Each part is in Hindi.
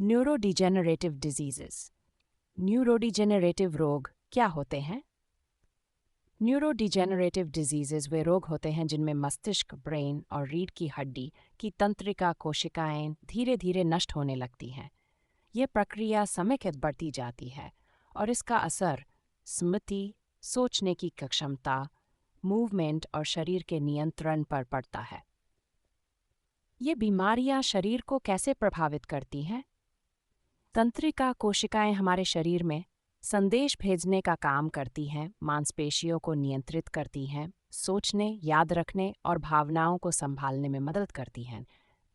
Neurodegenerative diseases. न्यूरोडिजेनरेटिव रोग क्या होते हैं? न्यूरोडिजेनरेटिव डिजीजेस वे रोग होते हैं जिनमें मस्तिष्क, ब्रेन और रीढ़ की हड्डी की तंत्रिका कोशिकाएं धीरे धीरे नष्ट होने लगती हैं। यह प्रक्रिया समय के साथ बढ़ती जाती है और इसका असर स्मृति, सोचने की क्षमता, मूवमेंट और शरीर के नियंत्रण पर पड़ता है। ये बीमारियां शरीर को कैसे प्रभावित करती हैं? तंत्रिका कोशिकाएं हमारे शरीर में संदेश भेजने का काम करती हैं, मांसपेशियों को नियंत्रित करती हैं, सोचने, याद रखने और भावनाओं को संभालने में मदद करती हैं।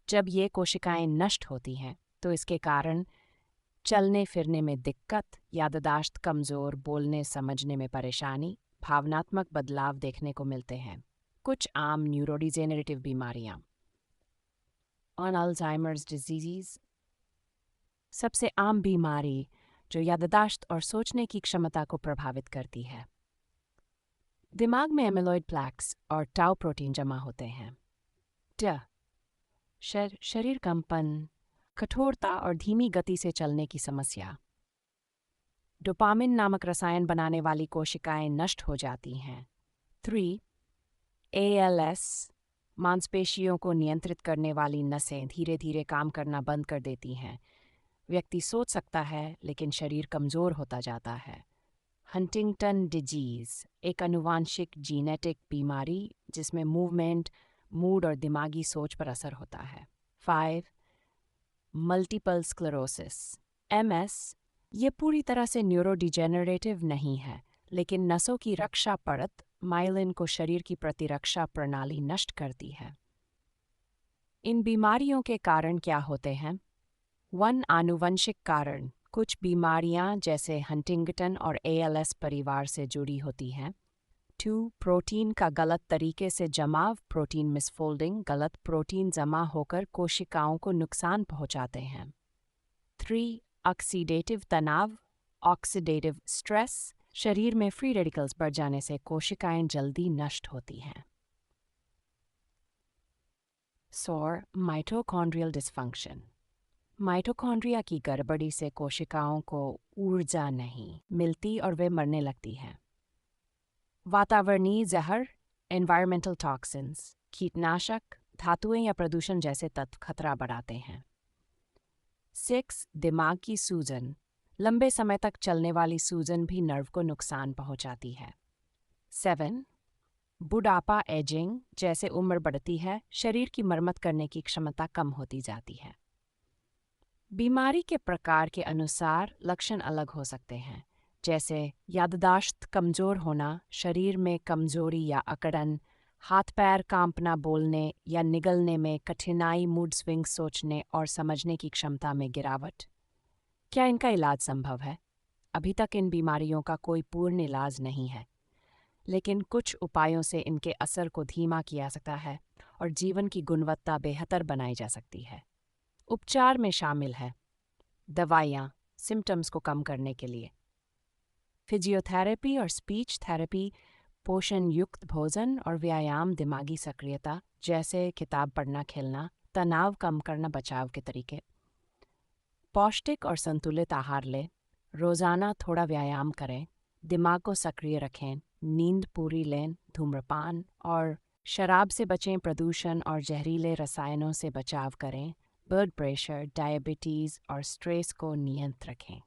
जब ये कोशिकाएं नष्ट होती हैं, तो इसके कारण चलने फिरने में दिक्कत, याददाश्त कमजोर, बोलने समझने में परेशानी, भावनात्मक बदलाव देखने को मिलते हैं। कुछ आम न्यूरोडिजेनरेटिव बीमारियां। अल्जाइमर्स डिजीज सबसे आम बीमारी जो याददाश्त और सोचने की क्षमता को प्रभावित करती है। दिमाग में एमिलॉइड प्लैक्स और टाउ प्रोटीन जमा होते हैं। शरीर कंपन, कठोरता और धीमी गति से चलने की समस्या। डोपामिन नामक रसायन बनाने वाली कोशिकाएं नष्ट हो जाती हैं। 3. ALS मांसपेशियों को नियंत्रित करने वाली नसें धीरे धीरे काम करना बंद कर देती हैं। व्यक्ति सोच सकता है लेकिन शरीर कमज़ोर होता जाता है। हंटिंगटन डिजीज़ एक आनुवांशिक जीनेटिक बीमारी जिसमें मूवमेंट, मूड और दिमागी सोच पर असर होता है। 5. मल्टीपल स्क्लेरोसिस MS ये पूरी तरह से न्यूरोडिजेनरेटिव नहीं है, लेकिन नसों की रक्षा परत माइलिन को शरीर की प्रतिरक्षा प्रणाली नष्ट करती है। इन बीमारियों के कारण क्या होते हैं? 1. आनुवंशिक कारण कुछ बीमारियां जैसे हंटिंगटन और ALS परिवार से जुड़ी होती हैं। 2. प्रोटीन का गलत तरीके से जमाव, प्रोटीन मिसफोल्डिंग, गलत प्रोटीन जमा होकर कोशिकाओं को नुकसान पहुंचाते हैं। 3. ऑक्सीडेटिव तनाव, ऑक्सीडेटिव स्ट्रेस, शरीर में फ्री रेडिकल्स बढ़ जाने से कोशिकाएं जल्दी नष्ट होती हैं। 4. माइटोकॉन्ड्रियल डिस्फंक्शन माइटोकॉन्ड्रिया की गड़बड़ी से कोशिकाओं को ऊर्जा नहीं मिलती और वे मरने लगती हैं। वातावरणीय जहर, एनवायरमेंटल टॉक्सिन्स, कीटनाशक, धातुएं या प्रदूषण जैसे तत्व खतरा बढ़ाते हैं। 6. दिमाग की सूजन लंबे समय तक चलने वाली सूजन भी नर्व को नुकसान पहुंचाती है। 7. बुढ़ापा, एजिंग जैसे उम्र बढ़ती है, शरीर की मरम्मत करने की क्षमता कम होती जाती है। बीमारी के प्रकार के अनुसार लक्षण अलग हो सकते हैं, जैसे याददाश्त कमजोर होना, शरीर में कमजोरी या अकड़न, हाथ पैर कांपना, बोलने या निगलने में कठिनाई, मूड स्विंग, सोचने और समझने की क्षमता में गिरावट। क्या इनका इलाज संभव है? अभी तक इन बीमारियों का कोई पूर्ण इलाज नहीं है, लेकिन कुछ उपायों से इनके असर को धीमा किया सकता है और जीवन की गुणवत्ता बेहतर बनाई जा सकती है। उपचार में शामिल है दवाइयाँ सिम्टम्स को कम करने के लिए, फिजियोथेरेपी और स्पीच थेरेपी, पोषण युक्त भोजन और व्यायाम, दिमागी सक्रियता जैसे किताब पढ़ना, खेलना, तनाव कम करना, बचाव के तरीके। पौष्टिक और संतुलित आहार लें, रोज़ाना थोड़ा व्यायाम करें, दिमाग को सक्रिय रखें, नींद पूरी लें, धूम्रपान और शराब से बचें, प्रदूषण और जहरीले रसायनों से बचाव करें, ब्लड प्रेशर, डायबिटीज़ और स्ट्रेस को नियंत्रित रखें।